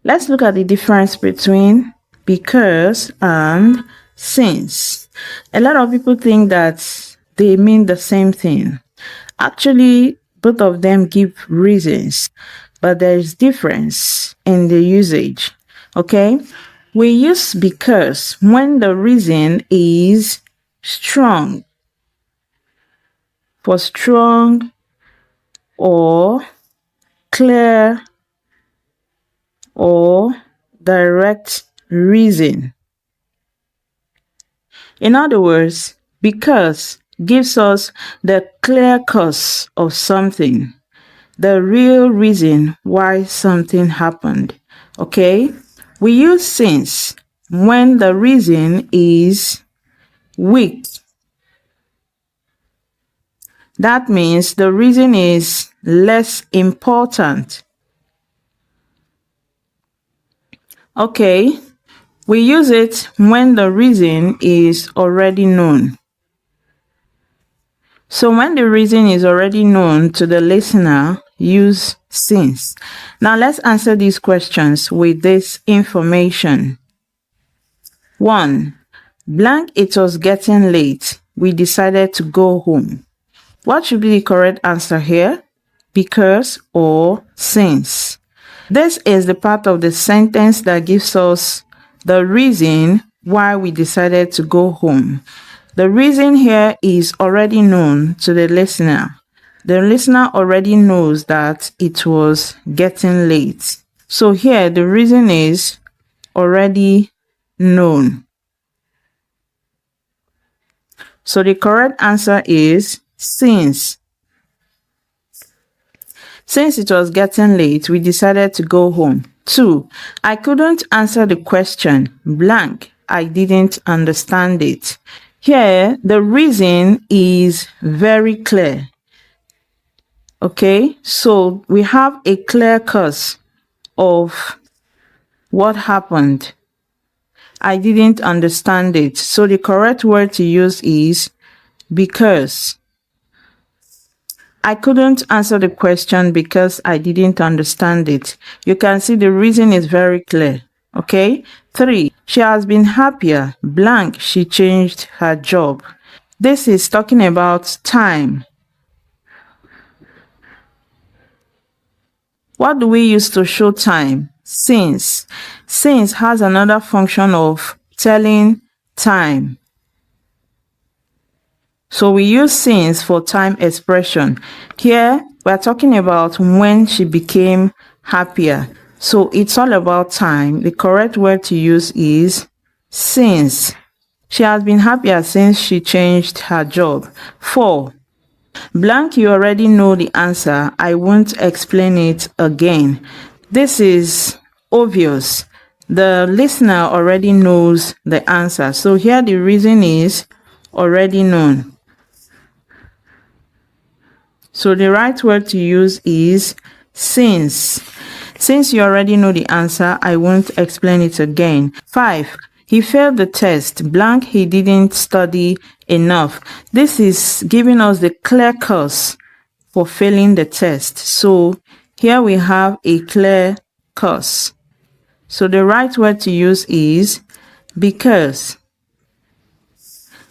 Let's look at the difference between because and since. A lot of people think that they mean the same thing. Actually, both of them give reasons, but there is difference in the usage. Okay? We use because when the reason is strong. For strong or clear or direct reason. In other words, because gives us the clear cause of something, the real reason why something happened. Okay? We use since when the reason is weak. That means the reason is less important. Okay, we use it when the reason is already known. So when the reason is already known to the listener, use since. Now let's answer these questions with this information. 1. Blank, it was getting late. We decided to go home. What should be the correct answer here? Because or since. This is the part of the sentence that gives us the reason why we decided to go home. The reason here is already known to the listener. The listener already knows that it was getting late. So here the reason is already known. So the correct answer is since. Since it was getting late, we decided to go home. 2. I couldn't answer the question, blank. I didn't understand it. Here, the reason is very clear. Okay, so we have a clear cause of what happened. I didn't understand it. So the correct word to use is because. I couldn't answer the question because I didn't understand it. You can see the reason is very clear. Okay? 3. She has been happier, blank, she changed her job. This is talking about time. What do we use to show time? Since. Since has another function of telling time. So we use since for time expression. Here, we're talking about when she became happier. So it's all about time. The correct word to use is since. She has been happier since she changed her job. 4. Blank, you already know the answer. I won't explain it again. This is obvious. The listener already knows the answer. So here the reason is already known. So the right word to use is since. Since you already know the answer, I won't explain it again. 5. He failed the test. Blank, he didn't study enough. This is giving us the clear cause for failing the test. So here we have a clear cause. So the right word to use is because.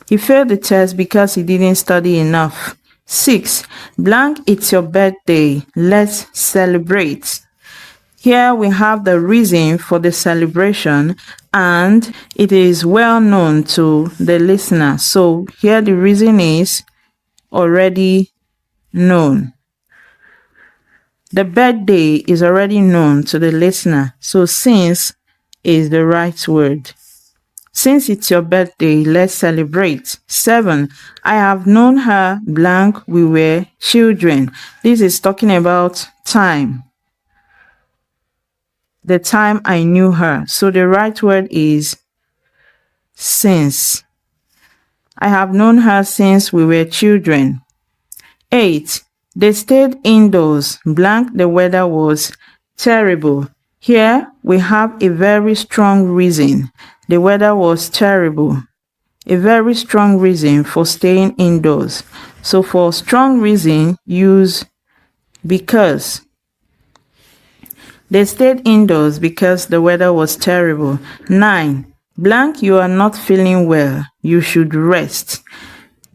He failed the test because he didn't study enough. 6. Blank, it's your birthday. Let's celebrate. Here we have the reason for the celebration and it is well known to the listener. So here the reason is already known. The birthday is already known to the listener. So since is the right word. Since it's your birthday, let's celebrate. 7. I have known her, blank, we were children. This is talking about time. The time I knew her. So the right word is since. I have known her since we were children. 8. They stayed indoors, blank, the weather was terrible. Here we have a very strong reason. The weather was terrible. A very strong reason for staying indoors. So for strong reason, use because. They stayed indoors because the weather was terrible. 9. Blank, you are not feeling well. You should rest.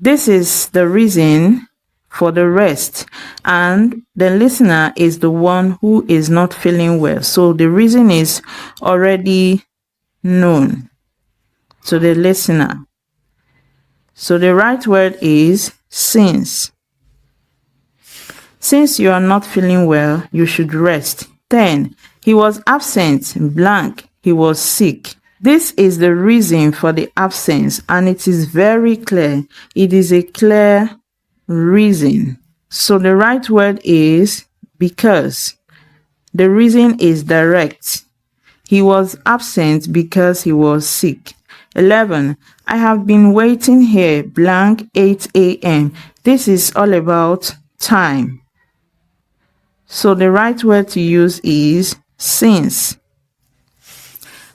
This is the reason for the rest, and the listener is the one who is not feeling well. So the reason is already known to the listener. So the right word is since. Since you are not feeling well, you should rest. 10. He was absent, blank, he was sick. This is the reason for the absence, and it is very clear. It is a clear reason. So the right word is because. The reason is direct. He was absent because he was sick. 11. I have been waiting here, blank, 8 a.m. This is all about time. So the right word to use is since.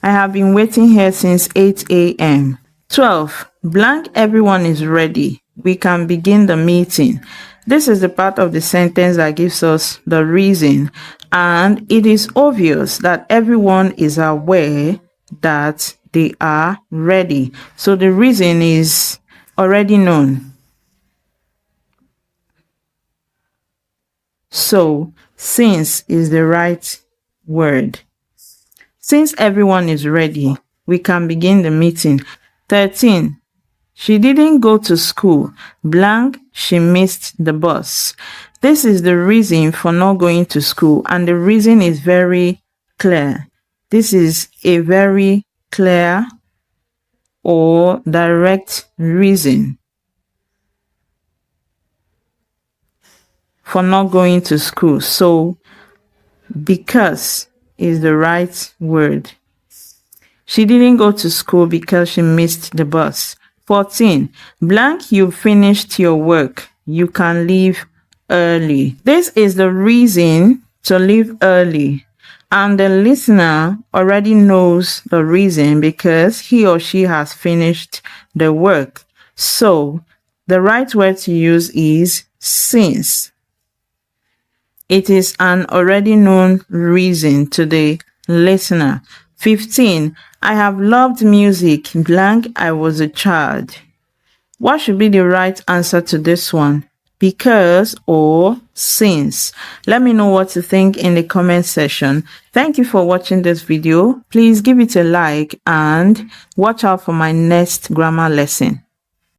I have been waiting here since 8 a.m. 12. Blank, everyone is ready. We can begin the meeting. This is the part of the sentence that gives us the reason, and it is obvious that everyone is aware that they are ready. So the reason is already known. So since is the right word. Since everyone is ready, we can begin the meeting. 13. She didn't go to school, blank, she missed the bus. This is the reason for not going to school, and the reason is very clear. This is a very clear or direct reason for not going to school. So because is the right word. She didn't go to school because she missed the bus. 14. Blank, you finished your work. You can leave early. This is the reason to leave early, and the listener already knows the reason because he or she has finished the work. So the right word to use is since. It is an already known reason to the listener. 15. I have loved music, blank, I was a child. What should be the right answer to this one? Because or since? Let me know what you think in the comment section. Thank you for watching this video. Please give it a like and watch out for my next grammar lesson.